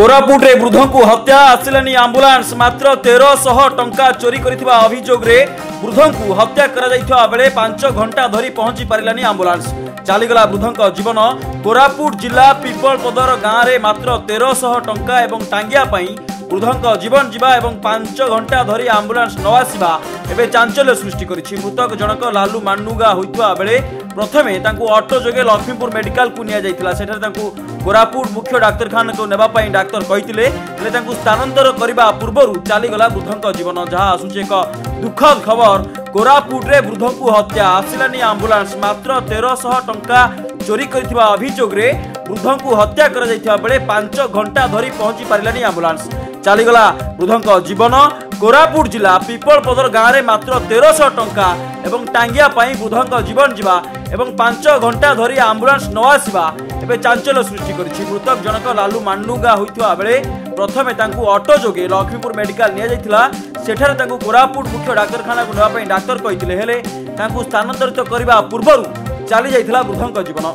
कोरापुट रे वृद्ध को हत्या आसिलानी आंबुलांस मात्र 1300 टंका चोरी करिथिबा अभियोग रे वृद्ध को हत्या करा जाइथिबा बेले 5 घंटा धरी पहुंची पारिलानी आंबुलांस। चालीगला वृद्धक जीवन। कोरापुट जिला पिपलपदर गाँव में मात्र 1300 टंका एवं टांगिया वृद्धक जीवन जीवा एवं 5 घंटा धरी आंबुलांस न आसवा एवं चांचल्य सृष्टि करिछि। मृतक जनक लालू मांडुगा होइतबा बेले प्रथमे तांकु ऑटो जोगे लक्ष्मीपुर मेडिकल को निया जाइथिला। सेठारे तांकु कोरापुट मुख्य डाक्तरखाना को नेबा पई डाक्तर कहिथिले, हेले तांकु स्थानांतर करबा पूर्वरु चालीगला वृद्धक जीवन। जहाँ आसुछि एक दुखद खबर, कोरापुट रे वृद्ध को हत्या आसिलानी आंबुलांस मात्र 1300 टंका चोरी करिथिबा अभियोग रे वृद्ध को हत्या करा जाइथिबा बेले 5 घंटा धरी पहुंची पारिलानी आंबुलांस। चालीगला वृद्धक जीवन। कोरापुट जिला पिपलपदर गाँव में मात्र 1300 टंका एवं टांगिया वृद्धक जीवन जीवा एवं 5 घंटा धरी आंबुलांस न आसवा एवं चांचल्य सृष्टि करिछि। मृतक जनक लालू मांडुगा होइतबा बेले प्रथमे तांकु ऑटो जोगे लक्ष्मीपुर मेडिकल निया जाइथिला। सेठारे तांकु कोरापुट मुख्य डाक्तरखाना को नेबा पई डाक्तर कहिथिले, हेले तांकु स्थानांतरित करबा पूर्वरु चाली जाइथिला वृद्धक जीवन।